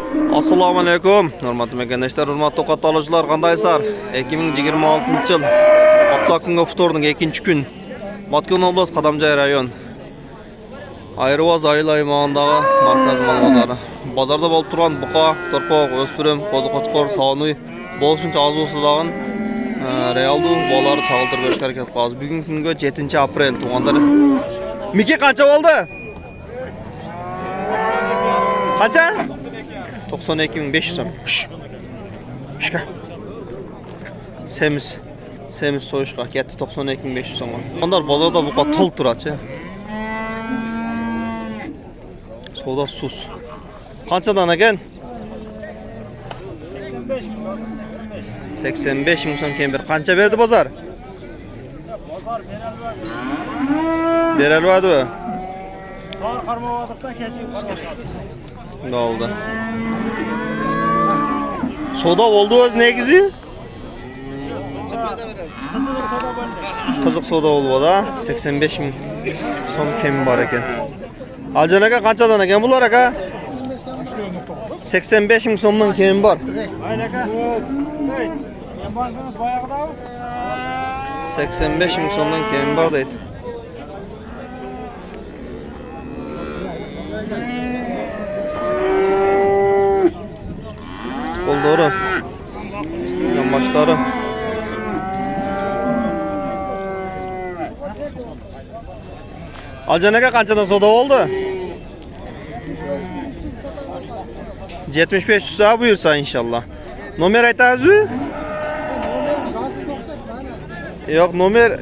Assalamu alaykum. Hurmatli mekandaşlar, hurmatli ovqat alıcılar, qandaysizlar? 2026 yıl hafta kungi futurning 2-kun. Matken oblast Qadamjoy rayon. Ayrıvoz ayıl aymağındağı markaz mal bozarı. Bazarda bolup turgan buqa, torpoq, öspürüm, qo'zi qo'chqor, sog'nuy bo'lishuncha ozusidag'in realdu bolari chaqiltirib berishga harakat qilamiz. Bugungi kunga 7-aprel tug'anlar. Miki qancha bo'ldi? Qancha? 92.500 so'm. Shka. Semiz so'yishqa ketdi 92.500 so'm. Onlar bozorda buqa to'l turadi. Soda sus. Qanchadan ekan? 85 ming so'm keyin bir. Qancha berdi bozor? Bozor Beralmadi. Sağır qarmavadıqdan kesin qarmavadı. Ne oldu? Soda oldu öz negizi? Kızıl soda bo'ldi. Qiziq soda oldu da 85 ming so'm kemi bor ekan. Aljan aka qanchadan ekan bular aka? 85 ming so'mdan kemi bor. Ayl aka. Hey, men borsangiz boyag'idami? 85 ming so'mdan kemi bor deydi. Qo'ldorim. Yonboshlarim. Aljan aka qanchadan soda oldu? 75 üstü buyursa inşallah. Nomer aytasiz? Yok, nomer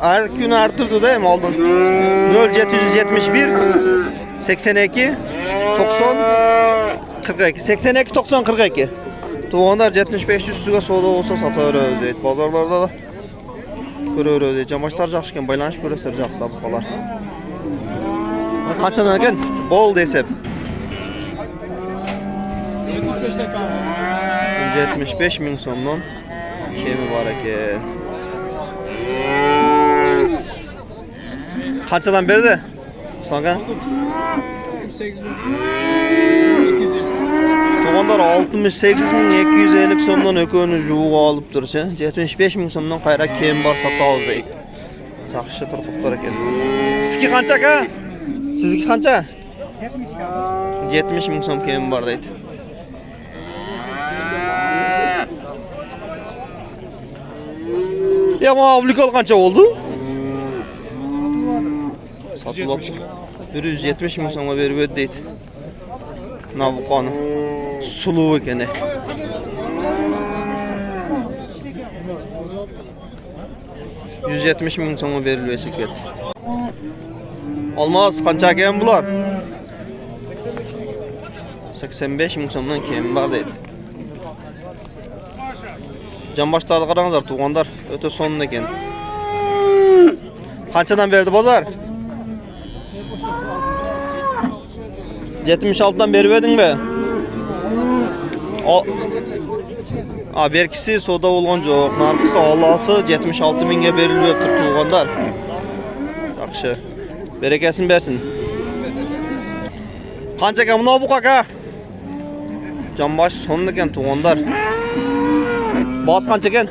her gün artırdı değil mi aldın? 0771 82 90 42 82 90 42. Tuğanlar 75 üstüge soda olsa satarız deydi. Bazarlarda da görürüz deydi. Camaçlar жақшыken байланыш көресер жақсы buqalar. Qanchadan ekan? Bol desep. 75 ming so'mdan kemi bor ekan. Qanchadan berdi? Songa? 68 ming 250 so'mdan ökönü juğu alıp tursa, 75 ming so'mdan qayra kemi bor sotamiz deydi. Yaxshi turiblar ekan. Sizga qancha aka? Sizga qancha? 70 ming so'm kemi bor deydi. Ya bu avlikol qancha oldu? Satılıb 170 ming so'mga berib ötdi deydi. Mana bu qoni suluv ekan. 170 ming so'mga berilib ketdi. Olmaz qancha ekan bular? 85 ming so'mdan kemi bor deydi. Canbaşlarga qaranglar tuğanlar, öte sonun ekan. Qanchadan berdi bozor? 76'dan berib edingmi? Berkisi soda bo'lgan yo'q. Narxisi Allosi 76 mingga berilib turibdi tuğanlar. Yaxshi. Berekasini bersin. Qancha ekan buni bu aka? Canbaş sonun ekan tuğanlar. Boz qancha ekan?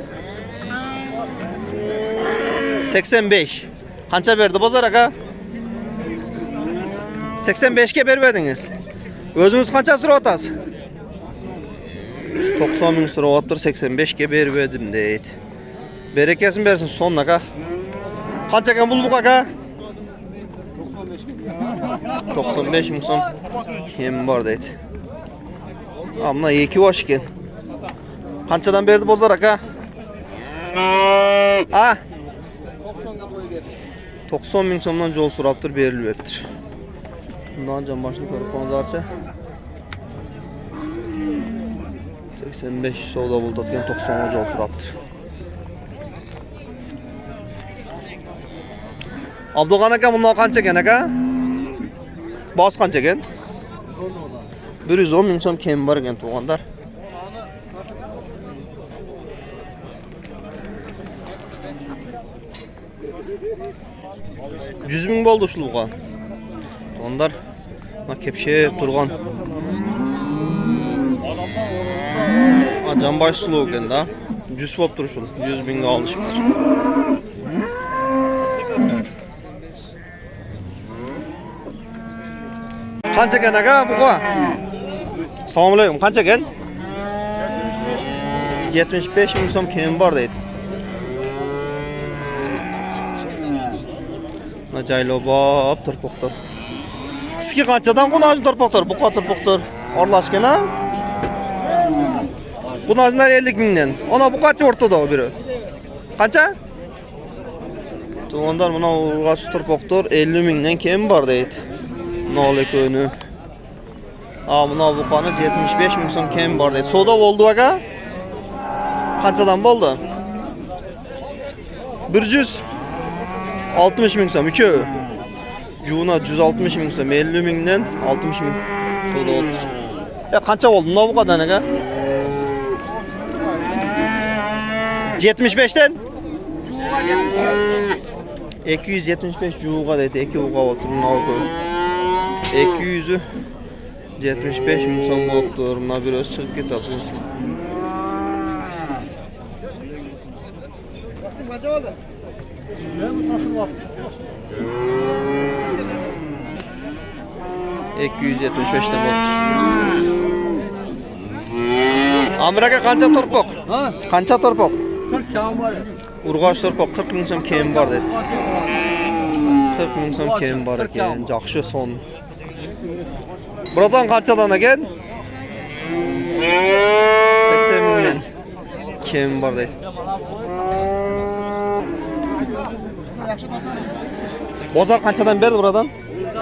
85. Qancha berdi bozor aka? 85 ga berib edingiz. O'zingiz qancha so'rayapsiz? 90 ming so'rayaptir, 85 ga berib edim deydi. Berekasini bersin son aka. Qancha ekan bu aka? 95 ming so'm kim bor deydi. Ammo 2 yosh ekan. Qanchadan berdi bozor aka? 90 ming so'mdan yo'l so'rabdir, berilibdir. Bundan canbaşını ko'rib qo'yinglarcha. 85 savdo bo'ladigan 90 ga yo'l so'rabdir. Abdug'an aka bundan qancha ekan aka? Boz qancha ekan? 110 ming so'm kemi bor ekan tuğanlar. 100 ming bo'ldi ushluqqa. Onlar kepşe turgan Canbaş sulu ekan da. 100 bolup turuşun. 100 mingga alışıptır. Qancha ekan aka buqa? Assalomu alaykum. Qancha ekan? 75 ming so'm kemi bor deydi. Jaylobop turpoqdir. Sizga qanchadan qo'najin turpoqdir? Buqa turpoqdir. Orlashgan ha? Qonajlar 50 mingdan. Ona bu qancha o'rtada o biri? Qancha? To'g'ondar mana urg'och turpoqdir 50 mingdan kemi bor deydi. Nole ko'ni. Buna buqani 75 ming so'm kemi bor deydi. Savdo bo'ldi aka? Qanchadan bo'ldi? 160 ming so'm uchovi. Juna 160 ming so'm 50 mingdan 60 ming savdo oldu. Qancha bo'ldi buna buqadan aka? 75'ten? 275 juğuğa deydi. 2 buqa oldu. 200'ü 75 ming so'm bo'libdi. Mana biraz chiqib ketadi. Kaça oldu? Ben bu taşın var. 275'ten bo'ldi. Amraga qancha turpoq? Ha? Qancha turpoq? 40 kağım var. Urg'och turpoq 40 ming so'm kemi bor dedi. 40 ming so'm kemi bor ekan. Yaxshi son. Buradan qanchadan ekan? 80 mingdan kemi bor dedi. Bozor qanchadan berdi buradan?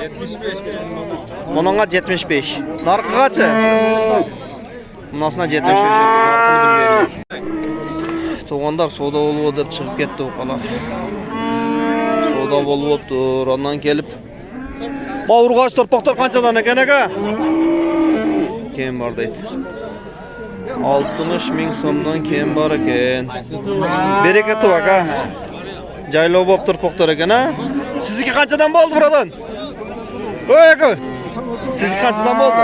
75 benim. Bununla 75. Narxı qancha? Bunasına 75 narxını bilmiyorum. To'g'onlar savdo bo'lib deb chiqib ketdi u qolar. Savdo bo'libdir, ondan kelib. Ma urg'och turpoqlar qanchadan ekan aka? Keyin bor deydi. 60 ming so'mdan keyin bor ekan. Berekati aka. Jaylov bo'lib turpoqlar ekan ha? Sizniki qanchadan bo'ldi buradan? Oy aka. Sizniki qanchadan bo'ldi?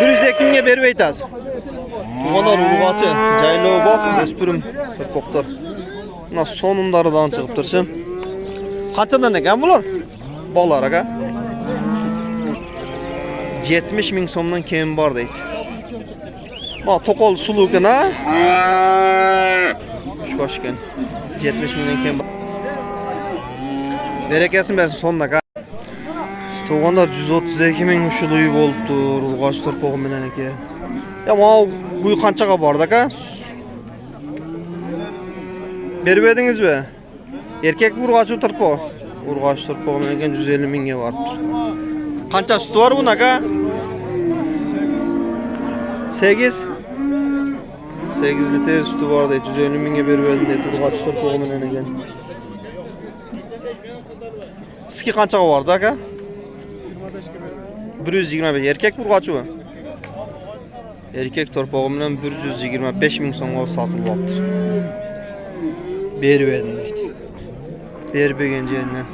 102 mingga berib aytasiz. To'g'onlar urg'ochi, jaylov bo'lib o'spirim turpoqlar. Mana sonundaridan chiqib tursin. Qanchadan ekan bular? Bog'lar aka. 70 ming so'mdan keyin bor deydi. Mana to'qol suluv ekan ha? Xushbosh ekan. 70 mingdan keyin bor. Berekasini bersin sonda aka. To'g'onlar 132 ming ushuluy bo'libdir, urg'och turpog'i bilan ekan. Ya mana bu qanchaga bordi aka? Berib edingizmi? Erkak urg'och turpoq. Urg'och turpog'i bilan ekan 150 mingga bordi. Qancha suti bor buni aka? 8. 8 litr suti bor deydi. 150 mingga berib edim deydi. Urg'och turpog'i bilan ekan. Sizga qanchaga bordi aka? 125 erkek urg'ochmi? Erkek turpog'i bilan 125 ming so'mga sotilib olibdi. Berib edim deydi. Berib bergan joyidan.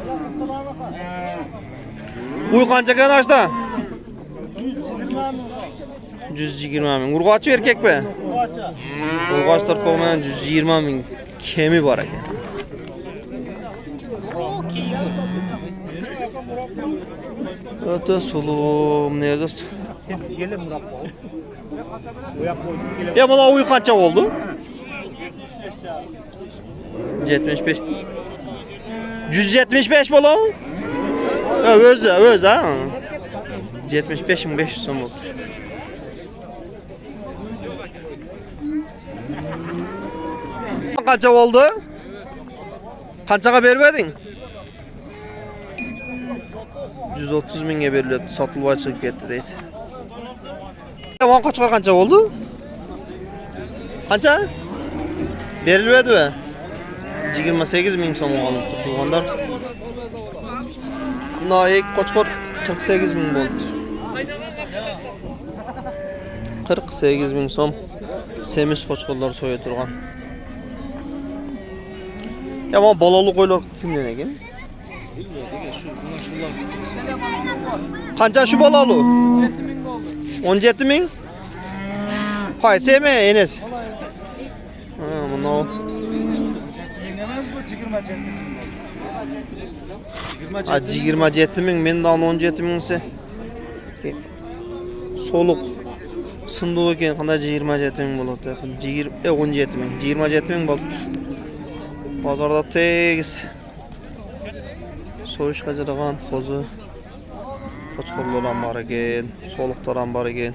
Uy qancha ekan ashda? 120 ming. Urg'ochi erkakmi? Urg'och turpog'i bilan 120 ming kemi bor ekan. Öte sulum nerede? Gelin Murat. Ya bana uy qancha oldu? 75. 175 bola mı? Ya öz ha. 75.500 so'm oldu. Qancha oldu? Qanchaga berib eding? 130 mingga berilibdi, sotilib chiqib ketdi deydi. Yaman qo'chqor qancha bo'ldi? Qancha? Berilmadi-mi? 28 ming so'm olibdi to'g'onlar. Noyek qo'chqor 48 ming bo'ldi. 48 ming so'm semiz qo'chqorlar so'ya turgan. Yaman bolali qo'ylar kimdan ekan? Qancha shu bolali? 17 ming? Qaysi mi Enes? Ha, bunu 17 ming emas bu 27 ming. 27 ming, men dan 17 mingsi. Soluq sunduq ekan, qanday 27 ming bo'ladi? 17 ming, 27 ming bo'ldi. Bozorda tegiz so'yishga jirgan qo'zi qo'chqorlar ham bor ekan, soluqlar ham bor ekan.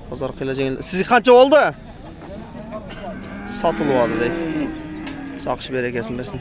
Bozor qilajan. Siz qancha oldi? Sotilib oldi. Yaxshi berekasini bersin.